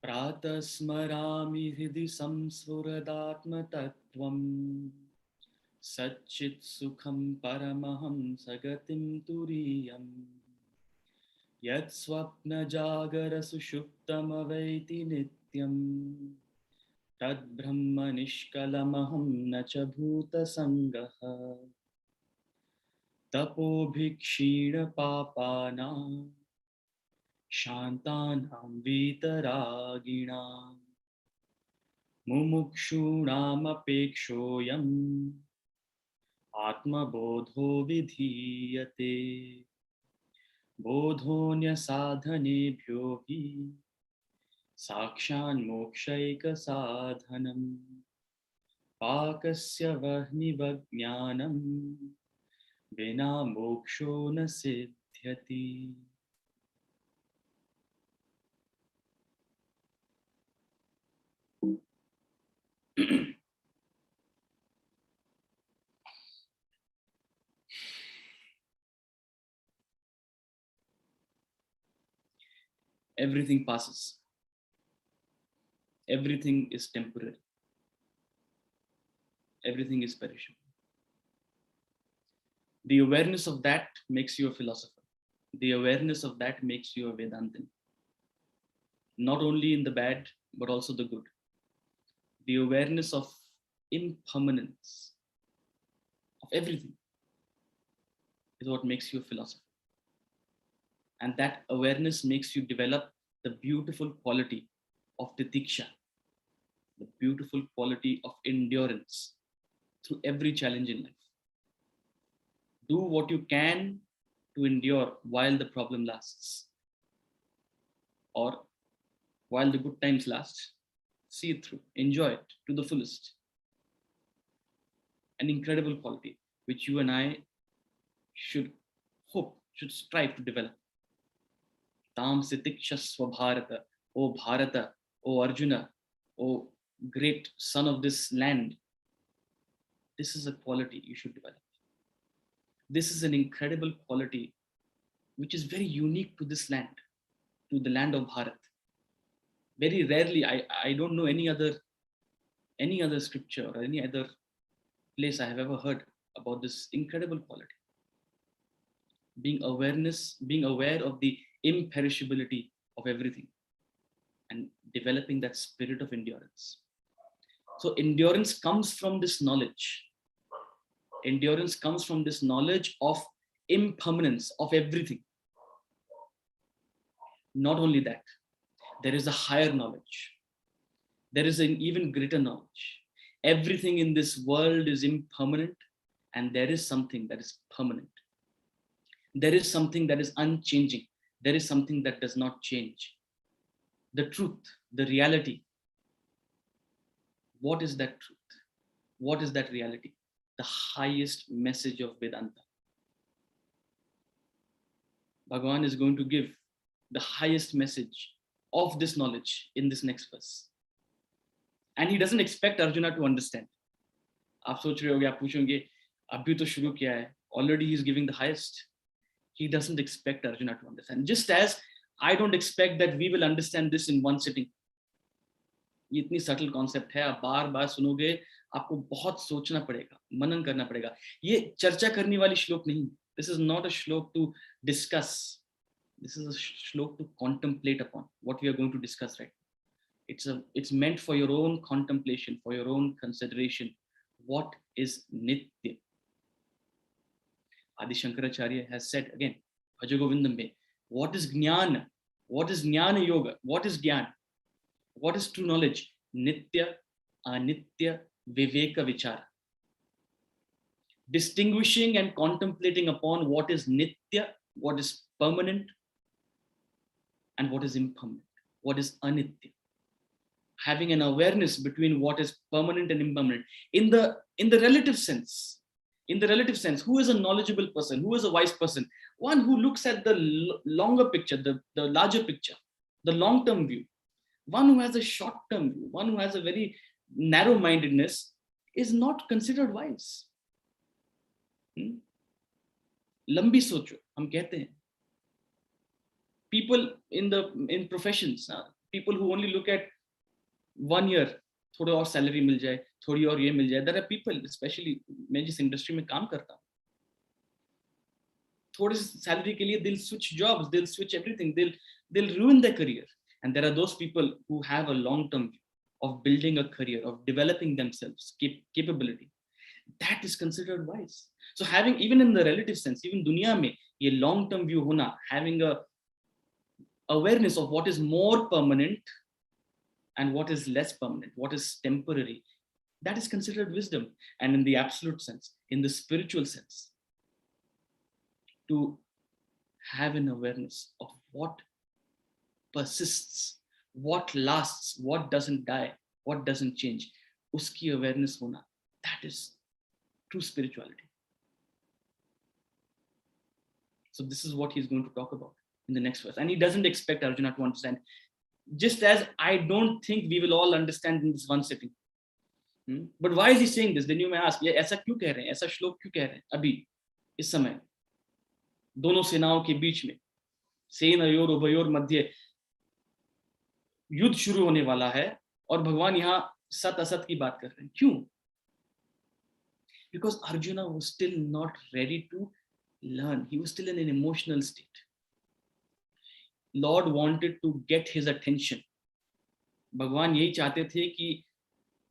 प्रातः स्मरामि हृदि संस्फुरदात्मतत्त्वम् सच्चित् सुखं परमहंसगतिं तुरीयम् यत् स्वप्नजागरसुषुप्तमवैति नित्यम् तद्ब्रह्म निष्कलमहं न च भूतसङ्गः तपोभिक्षीणपापानां शान्तानां वीतरागिणां मुमुक्षूणामपेक्षोऽयम् आत्मबोधो विधीयते बोधोऽन्यसाधनेभ्यो हि साक्षान्मोक्षैकसाधनम् पाकस्य वह्निवज्ञानम् विना मोक्षो न सिद्ध्यति. Everything passes. Everything is temporary. Everything is perishable. The awareness of that makes you a philosopher. The awareness of that makes you a Vedantin. Not only in the bad, but also the good. The awareness of impermanence of everything is what makes you a philosopher. And that awareness makes you develop the beautiful quality of titiksha, the beautiful quality of endurance through every challenge in life. Do what you can to endure while the problem lasts, or while the good times last, see it through, enjoy it to the fullest. An incredible quality which you and I should hope, should strive to develop. Tam sitikshasva Bharata, O Bharata, O Arjuna, O great son of this land. This is a quality you should develop. This is an incredible quality which is very unique to this land, to the land of Bharat. Very rarely, I don't know any other scripture or any other place I have ever heard about this incredible quality. Being aware of the imperishability of everything and developing that spirit of endurance. So endurance comes from this knowledge. Endurance comes from this knowledge of impermanence of everything. Not only that, there is a higher knowledge. There is an even greater knowledge. Everything in this world is impermanent, and there is something that is permanent. There is something that is unchanging. There is something that does not change. The truth, the reality. What is that truth? What is that reality? The highest message of Vedanta. Bhagavan is going to give the highest message of this knowledge in this next verse. And he doesn't expect Arjuna to understand. आप सोच रहे होगे, आप पूछोगे, अभी तो शुरू किया है. Already he is giving the highest. He doesn't expect Arjuna to understand. Just as I don't expect that we will understand this in one sitting. ये इतनी subtle concept है, आप बार बार सुनोगे, आपको बहुत सोचना पड़ेगा, मनन करना पड़ेगा. ये चर्चा करने वाली श्लोक नहीं. This is not a shlok to discuss. This is a shlok to contemplate upon what we are going to discuss right now. It's meant for your own contemplation, for your own consideration. What is Nitya? Adi Shankaracharya has said again, Bhajagovindam, what is Jnana? What is Jnana Yoga? What is Jnana? What is true knowledge? Nitya, Anitya, Viveka Vichara. distinguishing and contemplating upon what is nitya, what is permanent, and what is impermanent, what is anitya. Having an awareness between what is permanent and impermanent in the relative sense. In the relative sense, who is a knowledgeable person? Who is a wise person? One who looks at the longer picture, the larger picture, the long-term view. One who has a short-term view, one who has a very narrow-mindedness is not considered wise. लंबी सोचो हम कहते हैं. People in professions, people who only look at 1 year, थोड़ा और salary मिल जाए, थोड़ी और ये मिल जाए. There are people, especially मैं जिस इंडस्ट्री में काम करता हूँ, थोड़ी सैलरी के लिए they'll switch jobs, they'll switch everything, they'll ruin their career. And there are those people who have a long-term view of building a career, of developing themselves, capability. That is considered wise. So having, even in the relative sense, even दुनिया में ये long-term view होना, having a awareness of what is more permanent and what is less permanent, what is temporary, that is considered wisdom. And in the absolute sense, in the spiritual sense, to have an awareness of what persists, what lasts, what doesn't die, what doesn't change, uski awareness hona, that is true spirituality. So this is what he's going to talk about in the next verse. And he doesn't expect Arjuna to understand, just as I don't think we will all understand in this one sitting. But why is he saying this? Then you may ask, ऐसा क्यों कह रहे हैं, ऐसा श्लोक क्यों कह रहे हैं अभी इस समय दोनों सेनाओं के बीच में, सेनयोर उभयोर मध्य युद्ध शुरू होने वाला है और भगवान यहाँ सत असत की बात कर रहे हैं. क्यों? Because Arjuna was still not ready to learn. He was still in an emotional state. Lord wanted to get his attention. भगवान यही चाहते थे कि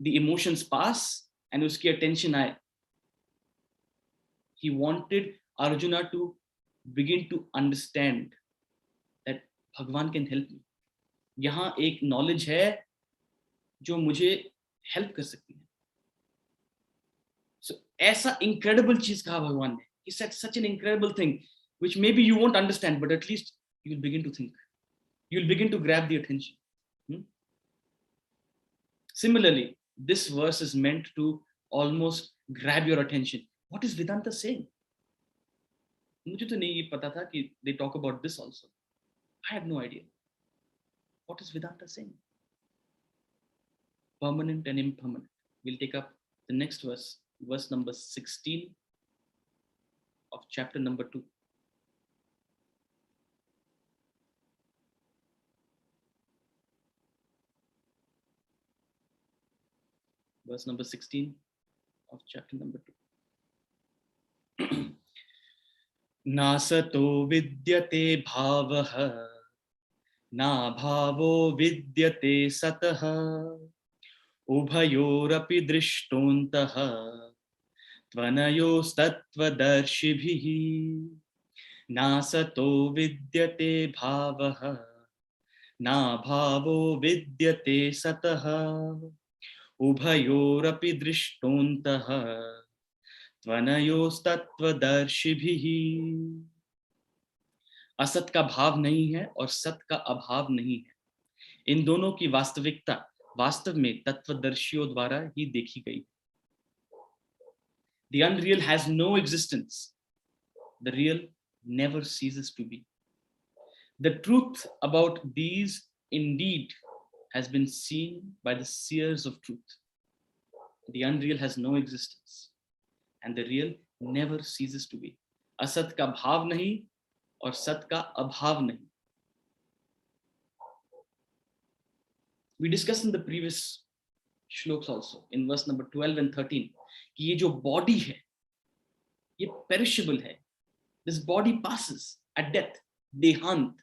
the emotions pass and उसकी attention आए. He wanted Arjuna to begin to understand that भगवान can help me. यहाँ एक knowledge है जो मुझे help कर सकती है. So ऐसा incredible चीज कहा भगवान ने. He said such an incredible thing which maybe you won't understand, but at least you'll begin to think. You'll begin to grab the attention. Similarly, this verse is meant to almost grab your attention. What is Vedanta saying? मुझे तो नहीं पता था कि they talk about this also. I have no idea. What is Vedanta saying? Permanent and impermanent. We'll take up the next verse, verse number 16 of chapter number 2. Verse number 16 of chapter number 2. नासतो विद्यते भावः ना भावो विद्यते सतः उभयोरपि दृष्टोऽन्तः त्वनयोस्तत्त्वदर्शिभिः नासतो विद्यते भावः ना भावो विद्यते सतः उभयोरपि दृष्टोऽन्तः त्वनयोस्तत्त्वदर्शिभिः. असत का भाव नहीं है और सत का अभाव नहीं है. इन दोनों की वास्तविकता वास्तव में तत्वदर्शियों द्वारा ही देखी गई. The unreal has no existence. The real never ceases to be. The truth about these indeed has been seen by the seers of truth. The unreal has no existence and the real never ceases to be. असत का भाव नहीं और सत का अभाव नहीं. We discussed in the previous shloks also, in verse number 12 and 13, कि ये जो body है, ये perishable है. This body passes at death, dehant.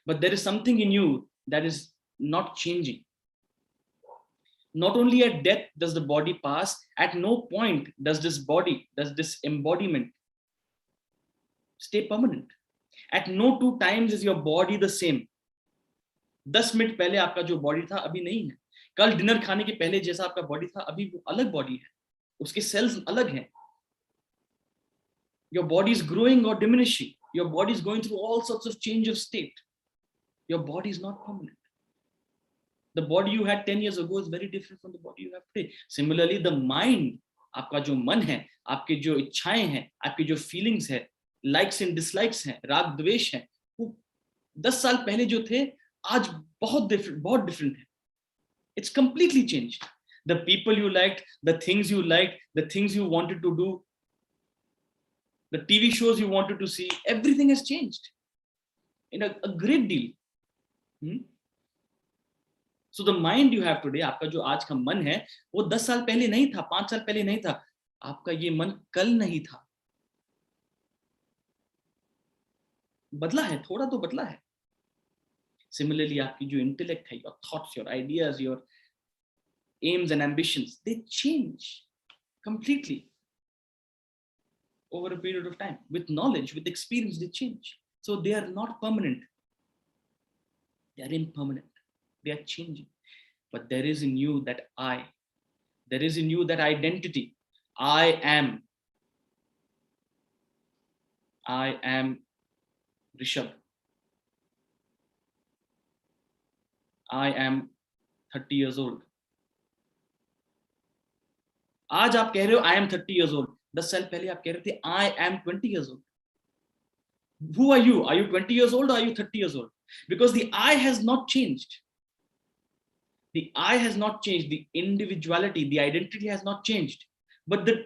But there is something in you that is not changing. Not only at death does the body pass, at no point does this body, does this embodiment stay permanent. At no two times is your body the same. 10 minute पहले आपका जो body था अभी नहीं है. कल dinner खाने के पहले जैसा आपका बॉडी था अभी वो अलग बॉडी है. उसके सेल्स अलग हैं. Your body is growing or diminishing. Your body is going through all sorts of change of state. Your body is not permanent. The body you had 10 years ago is very different from the body you have today. Similarly, the mind, आपका जो मन है, आपके जो इच्छाएं हैं, आपके जो फीलिंग्स है, लाइक्स एंड डिसलाइक्स हैं, राग द्वेष हैं, वो 10 साल पहले जो थे, आज बहुत डिफरेंट है. It's completely changed. The people you liked, the things you wanted to do, the TV shows you wanted to see, everything has changed in a great deal. So the mind you have today, आपका जो आज का मन है, वो 10 साल पहले नहीं था, 5 साल पहले नहीं था. आपका ये मन कल नहीं था. बदला है, थोड़ा तो बदला है. Similarly, आपकी जो intellect है, your thoughts, your ideas, your aims and ambitions, they change completely over a period of time. With knowledge, with experience, they change. So they are not permanent. They are impermanent. They are changing. But there is in you that I. There is in you that identity. I am. I am Rishabh. I am 30 years old. आज आप कह रहे हो I am 30 years old. 10 साल पहले आप कह रहे थे I am 20 years old. Who are you? Are you 20 years old or are you 30 years old? Because the I has not changed. The I has not changed. The individuality, the identity has not changed. But the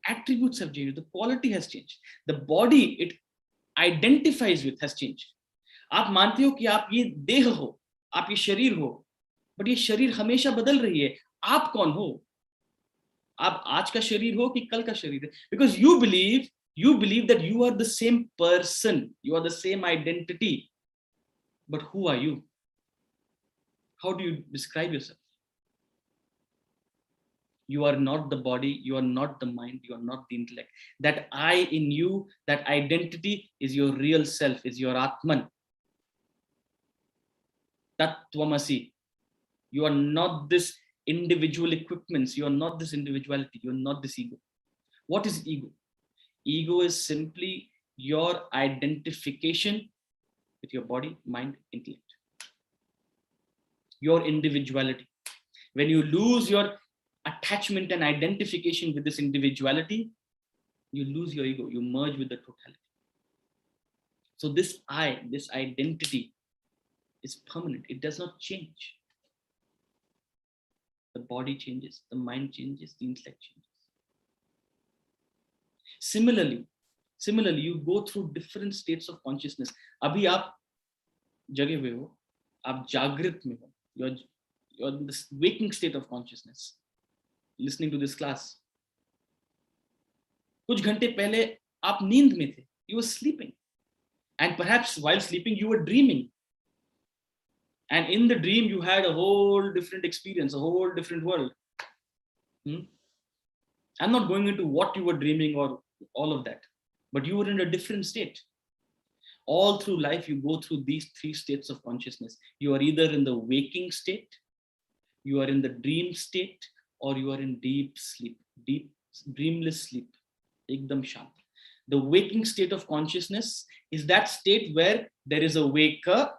attributes have changed. The quality has changed. The body it identifies with has changed. आप मानते हो कि आप ये देह हो, आप ये शरीर हो, but ये शरीर हमेशा बदल रही है. आप कौन हो? आप आज का शरीर हो कि कल का शरीर है? Because you believe that you are the same person, you are the same identity. But who are you? How do you describe yourself? You are not the body, you are not the mind, you are not the intellect. That I in you, that identity is your real self, is your Atman. Tattvamasi. You are not this individual equipments, you are not this individuality, you are not this ego. What is ego? Ego is simply your identification with your body, mind, intellect. Your individuality. When you lose your attachment and identification with this individuality, you lose your ego, you merge with the totality. So this I, this identity is permanent, it does not change. The body changes, the mind changes, the intellect changes. Similarly, you go through different states of consciousness. अभी आप जगे हुए हो, आप जागृत में हो, you're in this waking state of consciousness, listening to this class. कुछ घंटे पहले आप नींद में थे, you were sleeping, and perhaps while sleeping you were dreaming, and in the dream you had a whole different experience, a whole different world. I'm not going into what you were dreaming or all of that, but you were in a different state. All through life you go through these 3 states of consciousness. You are either in the waking state, you are in the dream state, or you are in deep sleep, deep dreamless sleep, ekdam shant. The waking state of consciousness is that state where there is a waker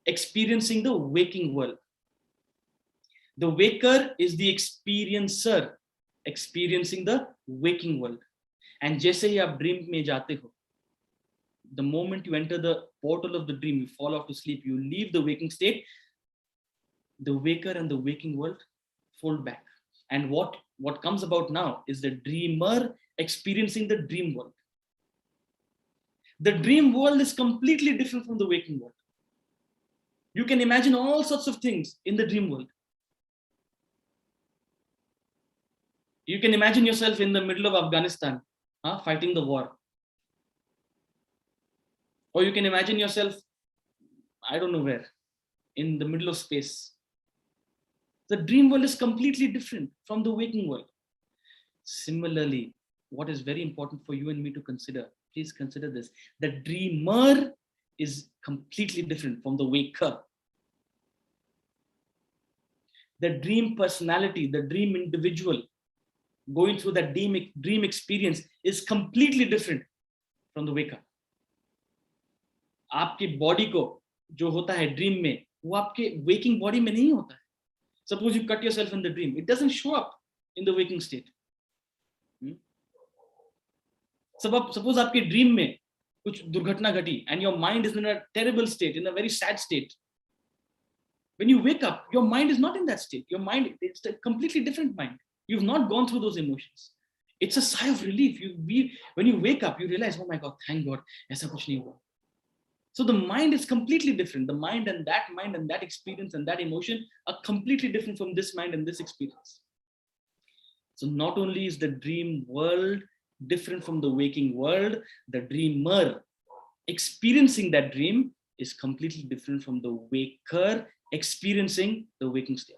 experiencing the waking world. The waker is the experiencer experiencing the waking world. And जैसे ही आप dream में जाते हो, the moment you enter the portal of the dream, you fall off to sleep, you leave the waking state, the waker and the waking world fold back. And what comes about now is the dreamer experiencing the dream world. The dream world is completely different from the waking world. You can imagine all sorts of things in the dream world. You can imagine yourself in the middle of Afghanistan, fighting the war. Or you can imagine yourself, I don't know where, in the middle of space. The dream world is completely different from the waking world. Similarly, what is very important for you and me to consider, please consider this, the dreamer is completely different from the waker. The dream personality, the dream individual going through that dream experience is completely different from the wake up. आपकी body को जो होता है dream में, वो आपके waking body में नहीं होता है. Suppose you cut yourself in the dream, it doesn't show up in the waking state. Suppose आपके ड्रीम में कुछ दुर्घटना घटी and your mind is in a terrible state, in a very sad state. When you wake up, your mind is not in that state. Your mind, it's a completely different mind. You've not gone through those emotions. It's a sigh of relief. When you wake up, you realize, oh my God, thank God, ऐसा कुछ नहीं हुआ. So the mind is completely different. The mind and that experience and that emotion are completely different from this mind and this experience. So not only is the dream world different from the waking world, the dreamer experiencing that dream is completely different from the waker experiencing the waking state.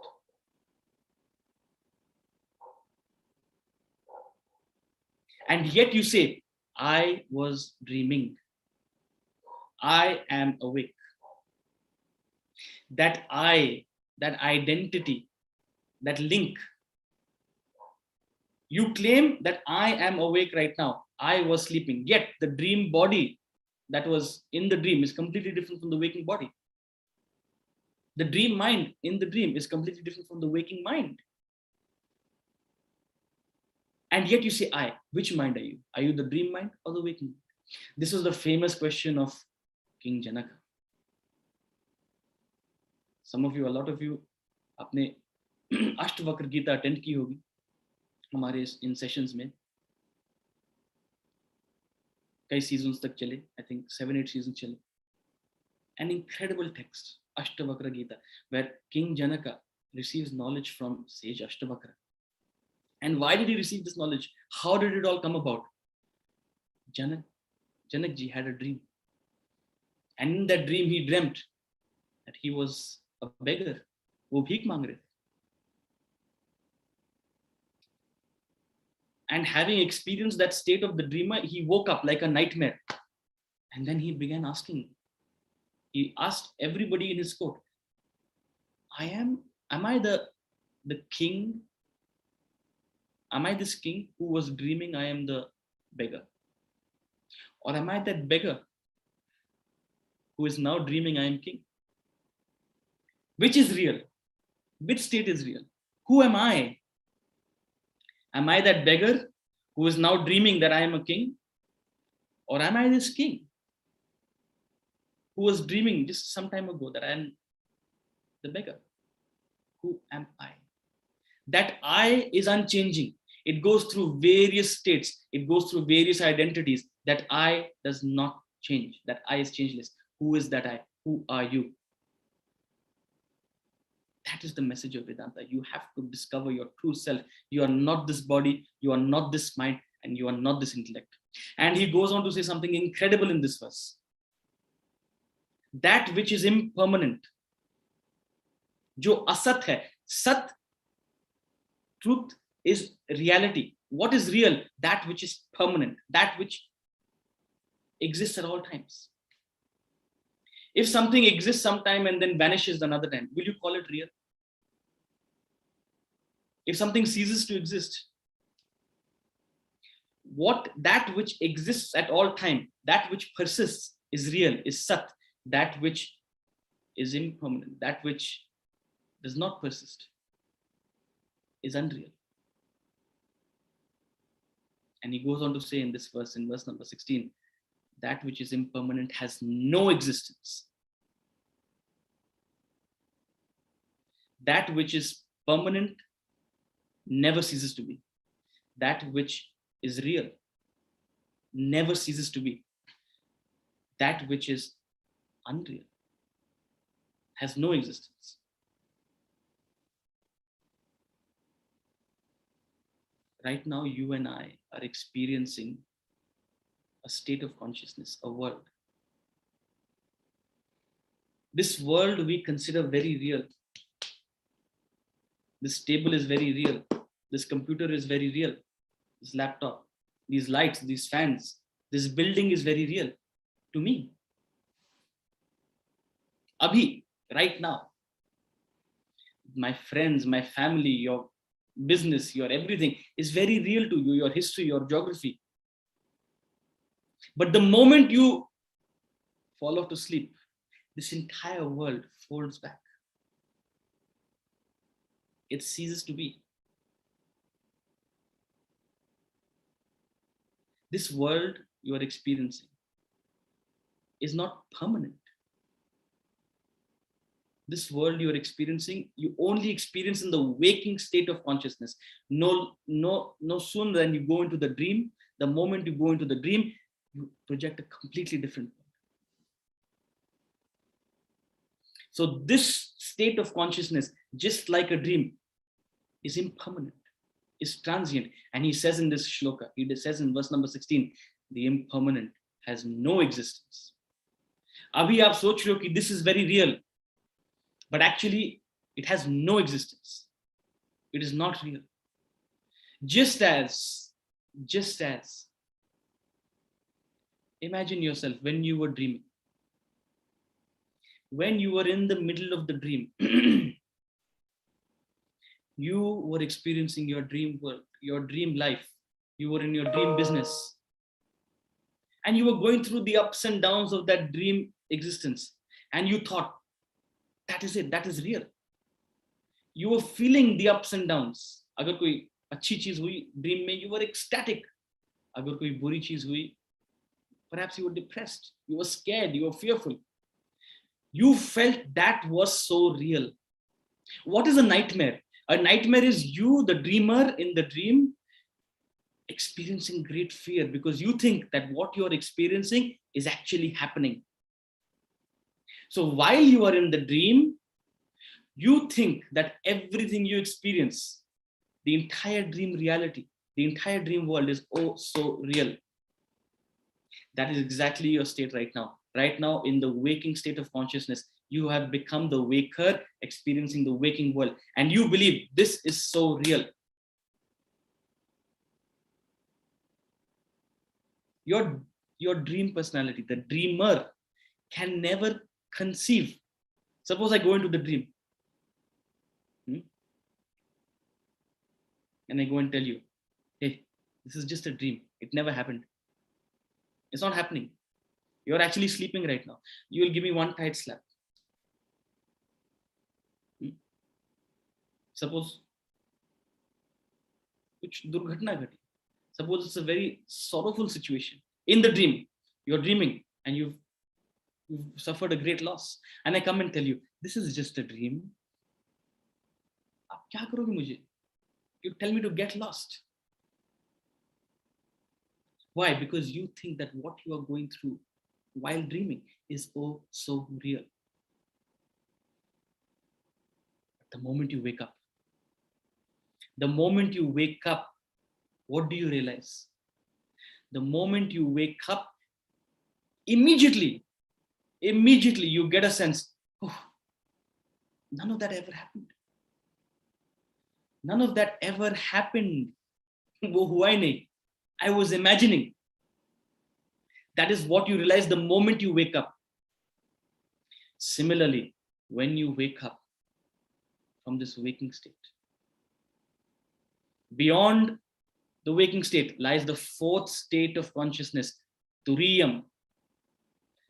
And yet you say, I was dreaming. I am awake. That I, that identity, that link. You claim that I am awake right now. I was sleeping. Yet the dream body that was in the dream is completely different from the waking body. The dream mind in the dream is completely different from the waking mind. And yet you say, I. Which mind are you? Are you the dream mind or the waking mind? This was the famous question of King Janaka. Some of you, a lot of you, आपने Ashtavakra Gita attend की होगी हमारे इन sessions में. कई seasons तक चले, I think 7-8 seasons चले. An incredible text, Ashtavakra Gita, where King Janaka receives knowledge from sage Ashtavakra. And why did he receive this knowledge? How did it all come about? Janakji had a dream. And in that dream, he dreamt that he was a beggar. वो भीख मांग रहे थे. And having experienced that state of the dreamer, he woke up like a nightmare. And then he began asking. He asked everybody in his court, am I the king? Am I this king who was dreaming I am the beggar? Or am I that beggar who is now dreaming I am king? Which is real? Which state is real? Who am I? Am I that beggar who is now dreaming that I am a king? Or am I this king who was dreaming just some time ago that I am the beggar? Who am I? That I is unchanging. It goes through various states. It goes through various identities. That I does not change. That I is changeless. Who is that I? Who are you? That is the message of Vedanta. You have to discover your true self. You are not this body, you are not this mind, and you are not this intellect. And he goes on to say something incredible in this verse. That which is impermanent, jo asat hai, sat, truth is reality. What is real? That which is permanent, that which exists at all times. If something exists sometime and then vanishes another time, will you call it real? If something ceases to exist, that which exists at all time, that which persists is real, is sat. That which is impermanent, that which does not persist is unreal. And he goes on to say in this verse, in verse number 16, that which is impermanent has no existence. That which is permanent never ceases to be. That which is real never ceases to be. That which is unreal has no existence. Right now, you and I are experiencing a state of consciousness, a world. This world we consider very real. This table is very real. This computer is very real. This laptop, these lights, these fans, this building is very real to me. Abhi, right now, my friends, my family, your business, your everything is very real to you, your history, your geography. But the moment you fall off to sleep, this entire world folds back. It ceases to be. This world you are experiencing is not permanent. This world you are experiencing, you only experience in the waking state of consciousness. No sooner than you go into the dream, the moment you go into the dream, you project a completely different world. So this state of consciousness, just like a dream, is impermanent, is transient. And he says in this shloka, he says in verse number 16, the impermanent has no existence. Abhi aap soch rahe ho ki this is very real, but actually it has no existence. It is not real. Just as imagine yourself when you were dreaming, when you were in the middle of the dream, you were experiencing your dream world, your dream life, you were in your dream business, and you were going through the ups and downs of that dream existence, and you thought, that is it, that is real. You were feeling the ups and downs. Agar koi अच्छी चीज हुई dream में, you were ecstatic. Agar koi बुरी चीज हुई, perhaps you were depressed, you were scared, you were fearful. You felt that was so real. What is a nightmare? A nightmare is you, the dreamer in the dream, experiencing great fear because you think that what you're experiencing is actually happening. So while you are in the dream, you think that everything you experience, the entire dream reality, the entire dream world is oh so real. That is exactly your state right now. Right now, in the waking state of consciousness, you have become the waker experiencing the waking world, and you believe this is so real. Your dream personality, the dreamer, can never conceive. Suppose I go into the dream, and I go and tell you, hey, this is just a dream. It never happened. It's not happening. You're actually sleeping right now. You will give me one tight slap. Suppose kuch durghatna ghati. Suppose it's a very sorrowful situation. In the dream, you're dreaming and you've suffered a great loss. And I come and tell you, this is just a dream. Aap kya karoge mujhe? You tell me to get lost. Why? Because you think that what you are going through while dreaming is oh so real. The moment you wake up, what do you realize? The moment you wake up, immediately you get a sense, oh, none of that ever happened. None of that ever happened. Wo hua hi nahi. I was imagining. That is what you realize the moment you wake up. Similarly, when you wake up from this waking state, beyond the waking state lies the fourth state of consciousness, turiyam.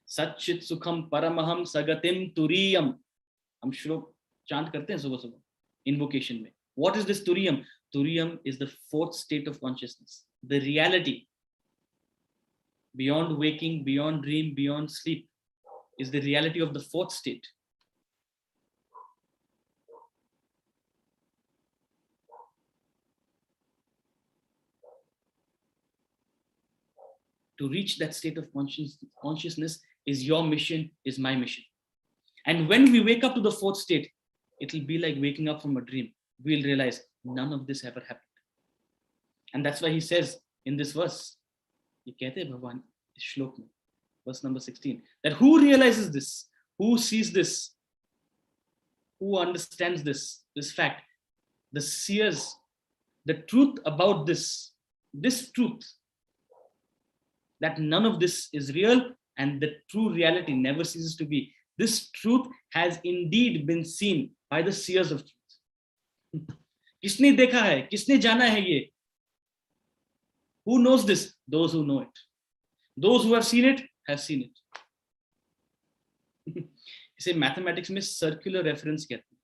Satchit sukham paramaham sagatim turiyam. हम श्लोक chant करते हैं सुबह सुबह invocation में. What is this turiyam? Turiyam is the fourth state of consciousness, the reality beyond waking, beyond dream, beyond sleep, is the reality of the fourth state. To reach that state of consciousness is your mission, is my mission. And when we wake up to the fourth state, it will be like waking up from a dream. We'll realize none of this ever happened. And that's why he says in this verse, ये कहते हैं भगवान इस श्लोक में, verse number 16, that who realizes this, who sees this, who understands this fact, the seers, the truth about this truth, that none of this is real and the true reality never ceases to be. This truth has indeed been seen by the seers of truth. किसने देखा है, किसने जाना है ये? Who knows this? Those who know it. Those who have seen it have seen it. इसे mathematics में circular reference कहते हैं.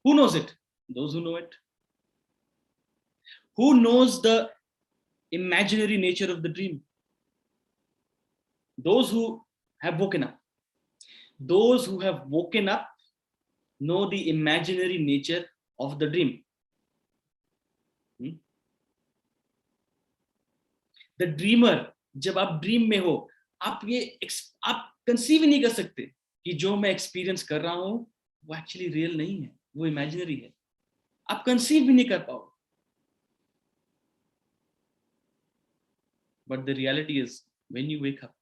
Who knows it? Those who know it. Who knows the imaginary nature of the dream? Those who have woken up. Those who have woken up know the imaginary nature of the dream. The dreamer, जब आप dream में हो, आप conceive ही नहीं कर सकते कि जो मैं एक्सपीरियंस कर रहा हूं वो एक्चुअली रियल नहीं है, वो इमेजिनरी है. आप कंसीव भी नहीं कर पाओ. But the reality is, when you wake up,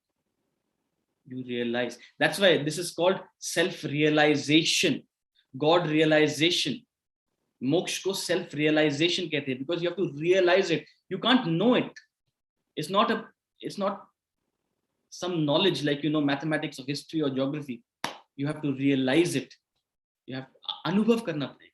you realize. That's why this is called self-realization, God realization. Moksha ko self-realization कहते हैं, because you have to realize it. You can't know it. It's not some knowledge like, mathematics or history or geography. You have to realize it. You have to अनुभव करना पड़ेगा.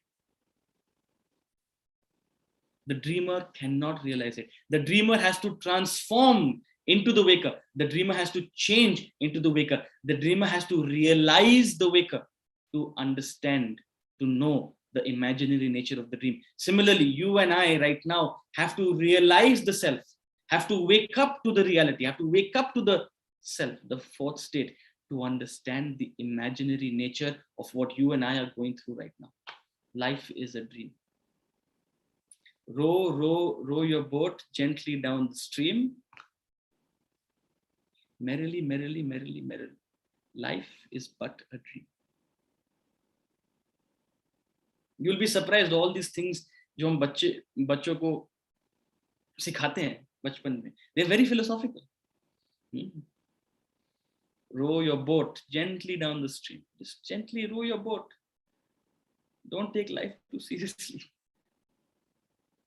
The dreamer cannot realize it. The dreamer has to transform into the waker. The dreamer has to change into the waker. The dreamer has to realize the waker to understand, to know the imaginary nature of the dream. Similarly, you and I right now have to realize the self, have to wake up to the reality, have to wake up to the self, the fourth state, to understand the imaginary nature of what you and I are going through right now. Life is a dream. Row, row, row your boat gently down the stream. Merrily, merrily, merrily, merrily. Life is but a dream. You'll be surprised all these things जो हम बच्चों को सिखाते हैं बचपन में. They're very philosophical. Row your boat gently down the stream. Just gently row your boat. Don't take life too seriously.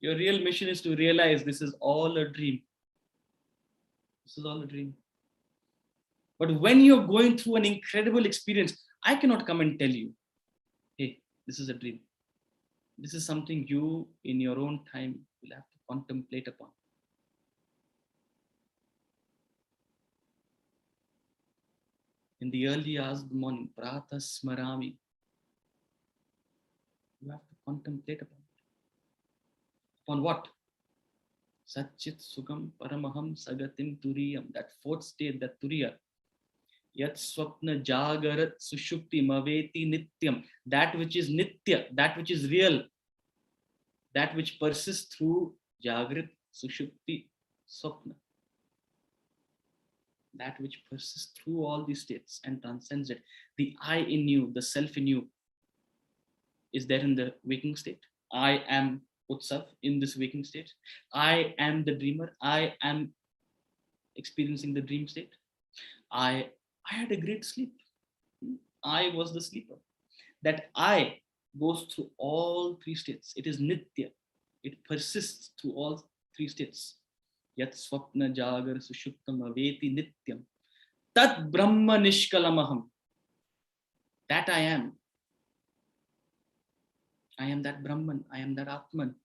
Your real mission is to realize this is all a dream. This is all a dream. But when you're going through an incredible experience, I cannot come and tell you, hey, this is a dream. This is something you, in your own time, will have to contemplate upon. In the early hours of the morning, Prata Smarami, you have to contemplate upon it. Upon what? Satchit Sugam Paramaham Sagatim Turiyam, that fourth state, that Turiya. Yat Swapna Jagarat Sushupti Maveti Nityam, that which is Nitya, that which is real, that which persists through Jagrat, Sushupti, Swapna. That which persists through all these states and transcends it. The I in you, the self in you, is there in the waking state. I am Utsav in this waking state. I am the dreamer. I am experiencing the dream state. I had a great sleep. I was the sleeper. That I goes through all three states. It is Nitya. It persists through all three states. Yat swapna jagar sushuptam aveti nityam. Tat brahma nishkalamaham. That I am. I am that Brahman. I am that Atman.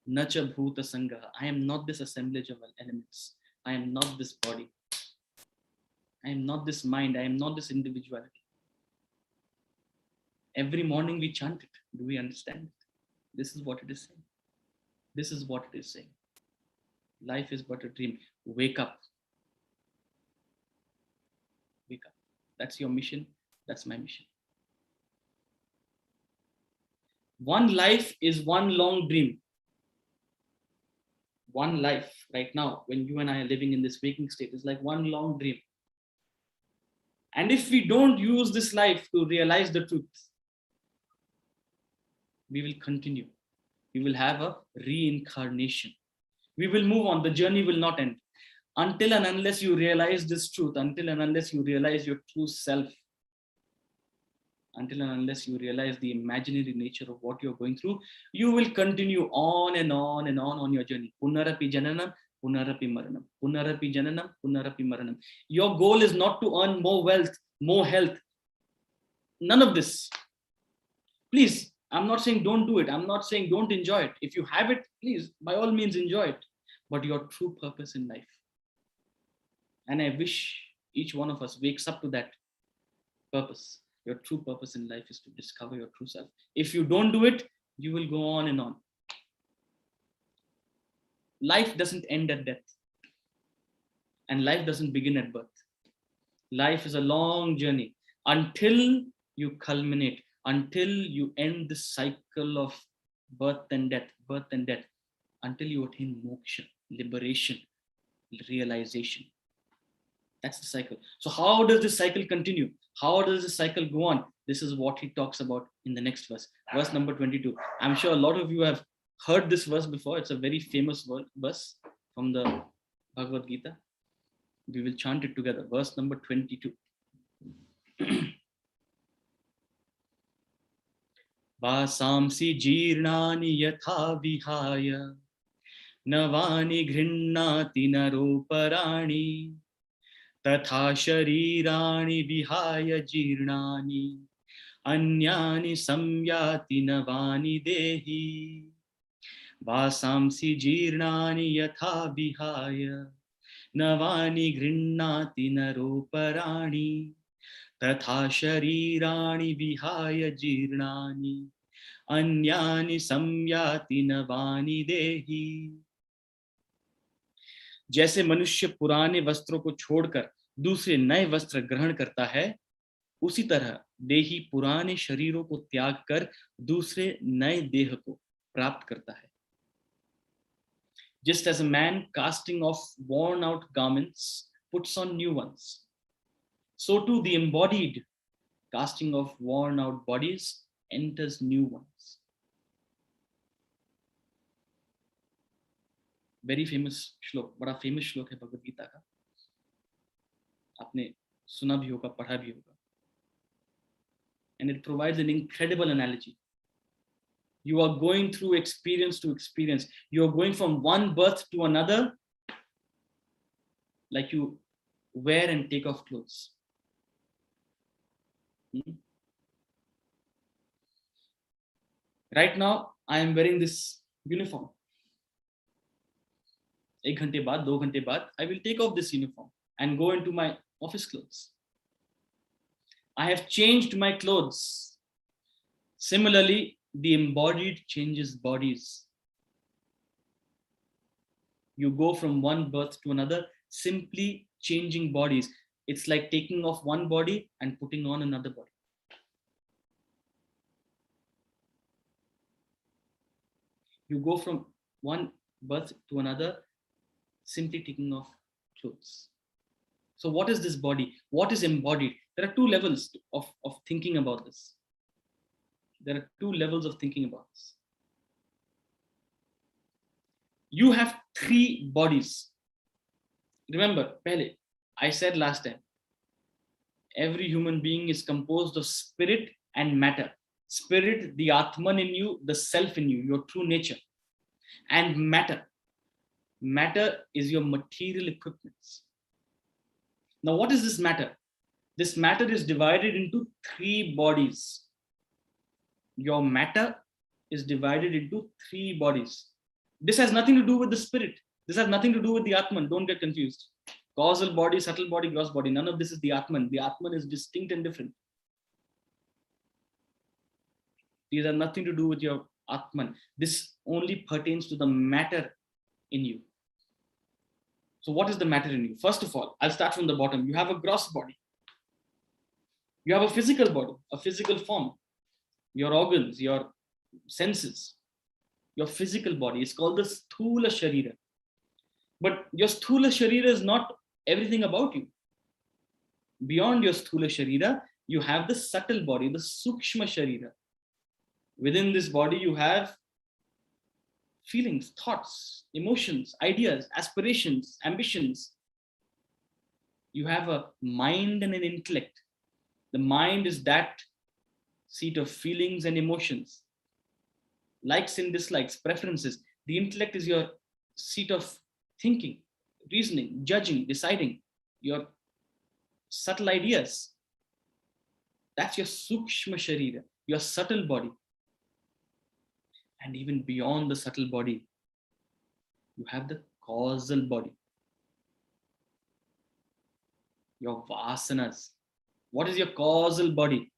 Nacha bhuta sangaha. I am not this assemblage of elements. I am not this body. I am not this mind. I am not this individuality. Every morning we chant it. Do we understand it? This is what it is saying. This is what it is saying. Life is but a dream. Wake up. Wake up. That's your mission. That's my mission. One life is one long dream. One life right now, when you and I are living in this waking state, is like one long dream. And if we don't use this life to realize the truth, we will continue. We will have a reincarnation. We will move on. The journey will not end. Until and unless you realize this truth, until and unless you realize your true self, until and unless you realize the imaginary nature of what you're going through, you will continue on and on and on your journey. Punarapi jananam, punarapi maranam. Punarapi jananam, punarapi maranam. Your goal is not to earn more wealth, more health. None of this. Please, I'm not saying don't do it. I'm not saying don't enjoy it. If you have it, please, by all means, enjoy it. But your true purpose in life. And I wish each one of us wakes up to that purpose. Your true purpose in life is to discover your true self. If you don't do it, you will go on and on. Life doesn't end at death. And life doesn't begin at birth. Life is a long journey until you culminate, until you end the cycle of birth and death, until you attain moksha, liberation, realization. That's the cycle. So how does this cycle continue? How does this cycle go on? This is what he talks about in the next verse, verse number 22. I'm sure a lot of you have heard this verse before. It's a very famous verse from the Bhagavad Gita. We will chant it together. Verse number 22. Vasamsi jirnani yatha vihaya navani ghrinnati naroparani tatha sharirani vihaya jirnani anyani samyati navani dehi. Vasamsi jirnani yatha vihaya navani ghrinnati naroparani tatha sharirani vihaya jirnani anyani samyati navani dehi. जैसे मनुष्य पुराने वस्त्रों को छोड़कर दूसरे नए वस्त्र ग्रहण करता है, उसी तरह देही पुराने शरीरों को त्याग कर दूसरे नए देह को प्राप्त करता है. Just as a man casting off worn out garments puts on new ones, so too the embodied casting off worn out bodies enters new ones. Very famous श्लोक, बड़ा famous श्लोक है भगवद गीता का. आपने सुना भी होगा, पढ़ा भी होगा. And it provides an incredible analogy. You are going through experience to experience. You are going from one birth to another, like you wear and take off clothes. Right now, I am wearing this uniform. 1 घंटे बाद, 2 घंटे बाद, I will take off this uniform and go into my office clothes. I have changed my clothes. Similarly, the embodied changes bodies. You go from one birth to another, simply changing bodies. It's like taking off one body and putting on another body. You go from one birth to another, simply taking off clothes. So what is this body? What is embodied? There are two levels of thinking about this. There are two levels of thinking about this. You have 3 bodies. Remember, pehle, I said last time, every human being is composed of spirit and matter. Spirit, the Atman in you, the self in you, your true nature. And matter. Matter is your material equipments. Now, what is this matter? This matter is divided into 3 bodies. Your matter is divided into 3 bodies. This has nothing to do with the spirit. This has nothing to do with the Atman. Don't get confused. Causal body, subtle body, gross body. None of this is the Atman. The Atman is distinct and different. These have nothing to do with your Atman. This only pertains to the matter in you. So what is the matter in you? First of all, I'll start from the bottom. You have a gross body. You have a physical body, a physical form. Your organs, your senses, your physical body is called the Sthula Sharira. But your Sthula Sharira is not everything about you. Beyond your Sthula Sharira, you have the subtle body, the Sukshma Sharira. Within this body, you have feelings, thoughts, emotions, ideas, aspirations, ambitions. You have a mind and an intellect. The mind is that seat of feelings and emotions, likes and dislikes, preferences. The intellect is your seat of thinking, reasoning, judging, deciding, your subtle ideas. That's your Sukshma Sharira, your subtle body. And even beyond the subtle body, you have the causal body, your vasanas. What is your causal body?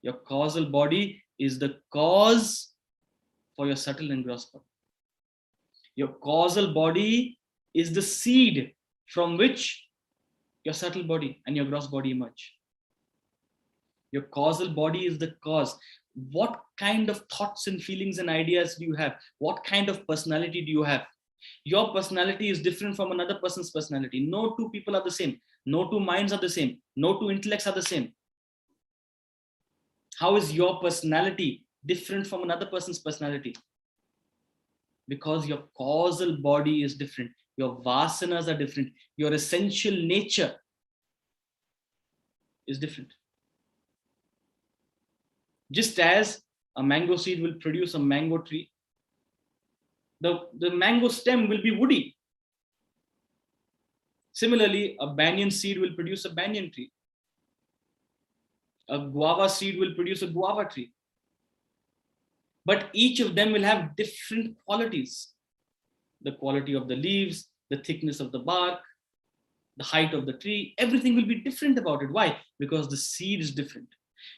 Your causal body is the cause for your subtle and gross body. Your causal body is the seed from which your subtle body and your gross body emerge. Your causal body is the cause. What kind of thoughts and feelings and ideas do you have? What kind of personality do you have? Your personality is different from another person's personality. No two people are the same. No two minds are the same. No two intellects are the same. How is your personality different from another person's personality? Because your causal body is different. Your vasanas are different. Your essential nature is different. Just as a mango seed will produce a mango tree, the mango stem will be woody. Similarly, a banyan seed will produce a banyan tree. A guava seed will produce a guava tree. But each of them will have different qualities. The quality of the leaves, the thickness of the bark, the height of the tree, everything will be different about it. Why? Because the seed is different.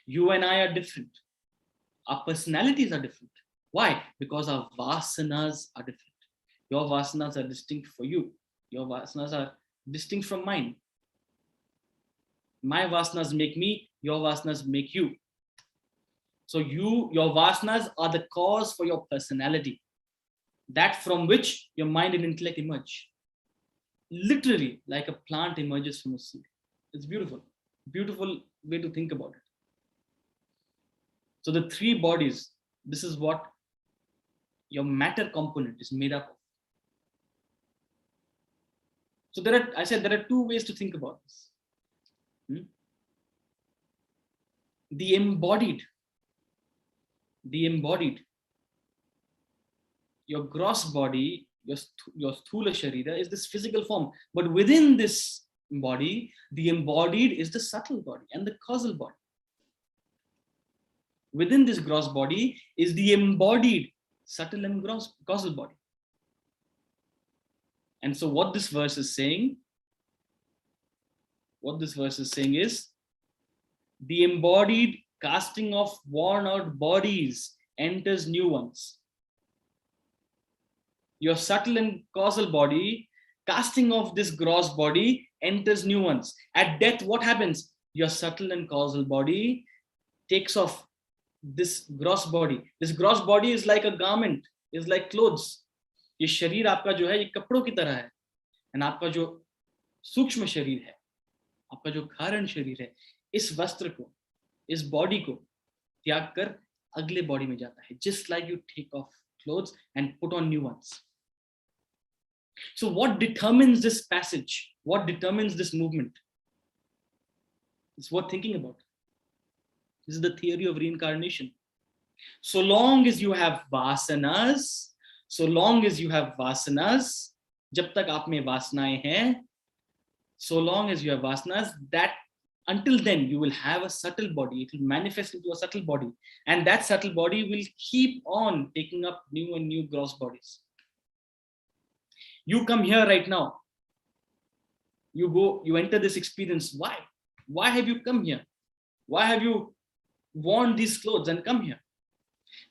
You and I are different. Our personalities are different. Why? Because our vasanas are different. Your vasanas are distinct for you. Your vasanas are distinct from mine. My vasanas make me, your vasanas make you. So your vasanas are the cause for your personality, that from which your mind and intellect emerge. Literally, like a plant emerges from a seed. It's beautiful. Beautiful way to think about it. So the three bodies, this is what your matter component is made up of. So I said there are two ways to think about this. The embodied, your gross body, your sthula sharira is this physical form, but within this body, the embodied is the subtle body and the causal body. Within this gross body is the embodied subtle and gross causal body. And so what this verse is saying is the embodied casting of worn out bodies enters new ones. Your subtle and causal body, casting off this gross body, enters new ones. At death, what happens? Your subtle and causal body takes off this gross body. This gross body is like a garment, is like clothes. ये शरीर आपका जो है ये कपड़ों की तरह है, and आपका जो सूक्ष्म शरीर है, आपका जो कारण शरीर है, इस वस्त्र को, इस बॉडी को त्याग कर अगले बॉडी में जाता है. Just like you take off clothes and put on new ones. So what determines this passage? What determines this movement? It's worth thinking about. This is the theory of reincarnation. So long as you have vasanas, जब तक आप में वासनाएं हैं, so long as you have vasanas, that until then you will have a subtle body. It will manifest into a subtle body, and that subtle body will keep on taking up new and new gross bodies. You come here right now, you enter this experience. Why have you come here? Why have you worn these clothes and come here?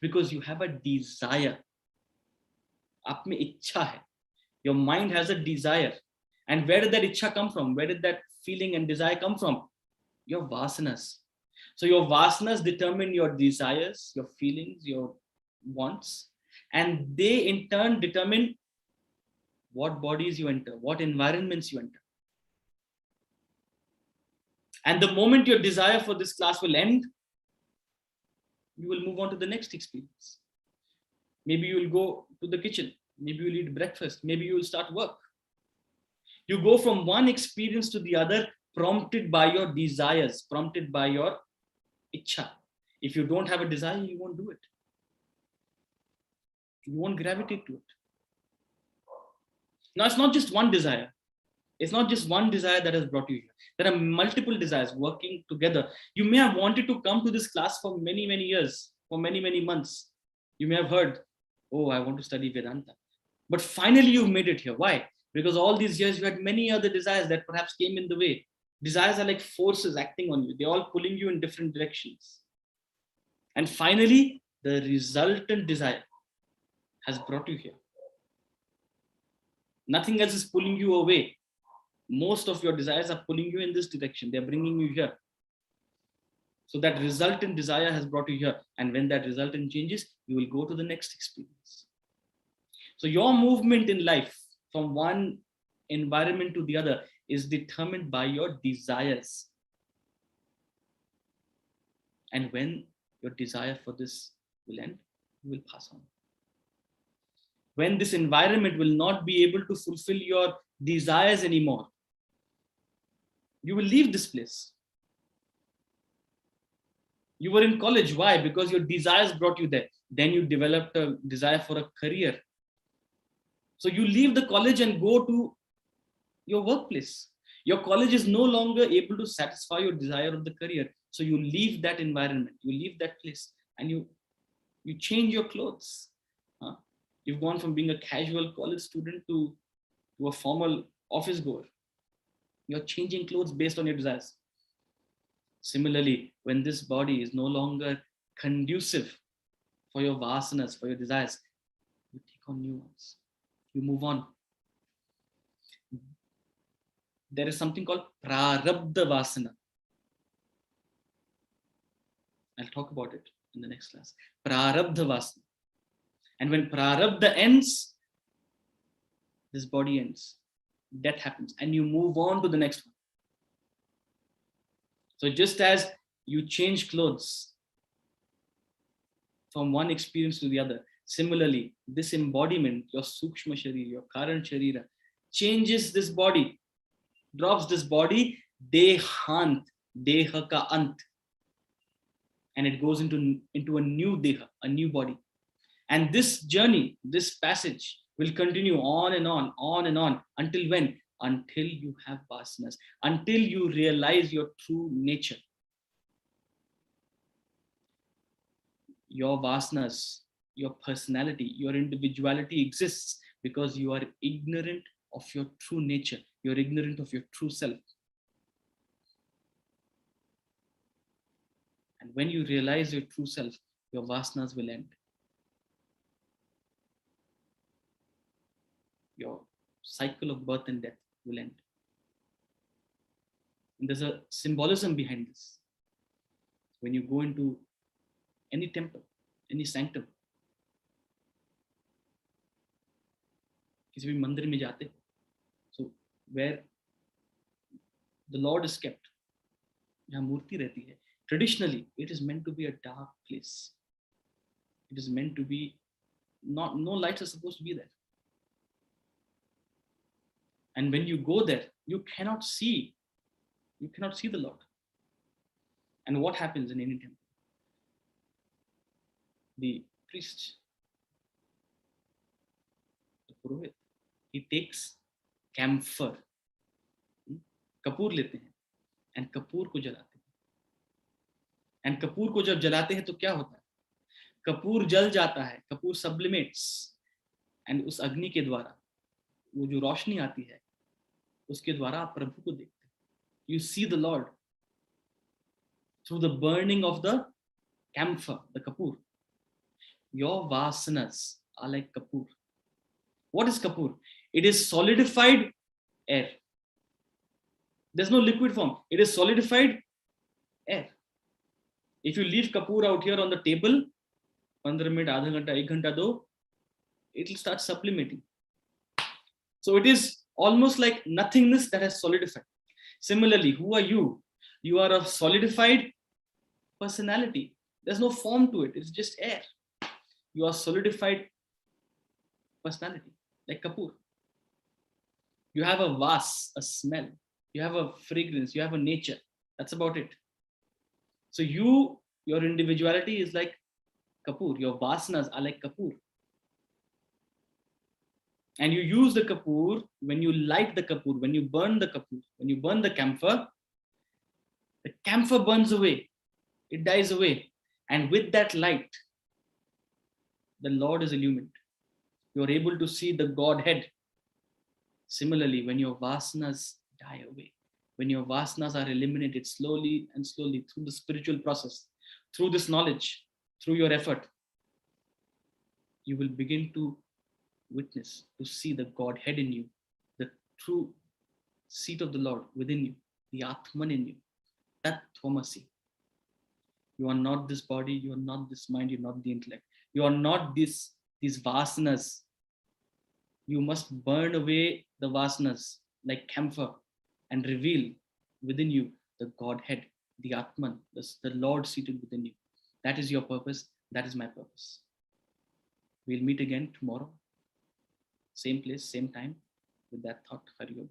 Because you have a desire. आप में इच्छा है. Your mind has a desire. And where did that ichha come from? Where did that feeling and desire come from? Your vasanas. So your vasanas determine your desires, your feelings, your wants, and they in turn determine what bodies you enter, what environments you enter. And the moment your desire for this class will end, you will move on to the next experience. Maybe you will go to the kitchen. Maybe you'll eat breakfast. Maybe you will start work. You go from one experience to the other, prompted by your desires, prompted by your ichha. If you don't have a desire, you won't do it. You won't gravitate to it. Now, it's not just one desire. It's not just one desire that has brought you here. There are multiple desires working together. You may have wanted to come to this class for many, many years, for many, many months. You may have heard, Oh, I want to study Vedanta. But finally, you've made it here. Why? Because all these years you had many other desires that perhaps came in the way. Desires are like forces acting on you, they're all pulling you in different directions. And finally, the resultant desire has brought you here. Nothing else is pulling you away. Most of your desires are pulling you in this direction, they're bringing you here. So that resultant desire has brought you here. And when that resultant changes, you will go to the next experience. So your movement in life from one environment to the other is determined by your desires. And when your desire for this will end, you will pass on. When this environment will not be able to fulfill your desires anymore, you will leave this place. You were in college. Why? Because your desires brought you there. Then you developed a desire for a career. So you leave the college and go to your workplace. Your college is no longer able to satisfy your desire of the career. So you leave that environment, you leave that place, and you change your clothes. You've gone from being a casual college student to a formal office goer. You're changing clothes based on your desires. Similarly, when this body is no longer conducive for your vasanas, for your desires, you take on new ones. You move on. There is something called prarabdha vasana. I'll talk about it in the next class. Prarabdha vasana. And when prarabdha ends, this body ends. Death happens and you move on to the next one. So just as you change clothes from one experience to the other, similarly, this embodiment, your sukshma sharira, your current sharira, changes this body, drops this body, dehant, deha ka ant, and it goes into a new deha, a new body. And this journey, this passage will continue on and on until when? Until you have vasanas, until you realize your true nature. Your vasanas, your personality, your individuality exists because you are ignorant of your true nature. You're ignorant of your true self. And when you realize your true self, your vasanas will end. Your cycle of birth and death will end. And there's a symbolism behind this. When you go into any temple, any sanctum, किसी भी मंदिर में जाते, so where the Lord is kept, जहाँ मूर्ति रहती है, traditionally it is meant to be a dark place. It is meant to be no lights are supposed to be there. And when you go there, you cannot see the Lord. And what happens in any temple? The priest, the purohit, he takes camphor, Kapoor लेते हैं, and Kapoor को जलाते हैं. And Kapoor को जब जलाते हैं तो क्या होता है? कपूर जल जाता है, कपूर sublimates, and उस अग्नि के द्वारा वो जो रोशनी आती है, उसके द्वारा आप प्रभु को देखते हैं. You see the Lord through the burning of the camphor, the kapur. Your vasanas are like kapur. What is kapur? It is solidified air. There's no liquid form. It is solidified air. If you leave kapur out here on the table, 15 minutes, आधा घंटा, 1 घंटा दो, it will start sublimating. So it is almost like nothingness that has solidified. Similarly, who are you? You are a solidified personality. There's no form to it. It's just air. You are solidified personality, like kapur. You have a vas, a smell. You have a fragrance. You have a nature. That's about it. So your individuality is like kapur. Your vasanas are like kapur. And you use the kapur, when you light the kapur, when you burn the kapur, when you burn the camphor burns away. It dies away. And with that light, the Lord is illumined. You're able to see the Godhead. Similarly, when your vasanas die away, when your vasanas are eliminated slowly and slowly through the spiritual process, through this knowledge, through your effort, you will begin to witness, to see the Godhead in you, the true seat of the Lord within you, the Atman in you, that Thomasi. You are not this body, you are not this mind, you're not the intellect. You are not these vasanas. You must burn away the vasanas like camphor and reveal within you the Godhead, the Atman, the Lord seated within you. That is your purpose. That is my purpose. We'll meet again tomorrow. Same place, same time with that thought. Hari Om.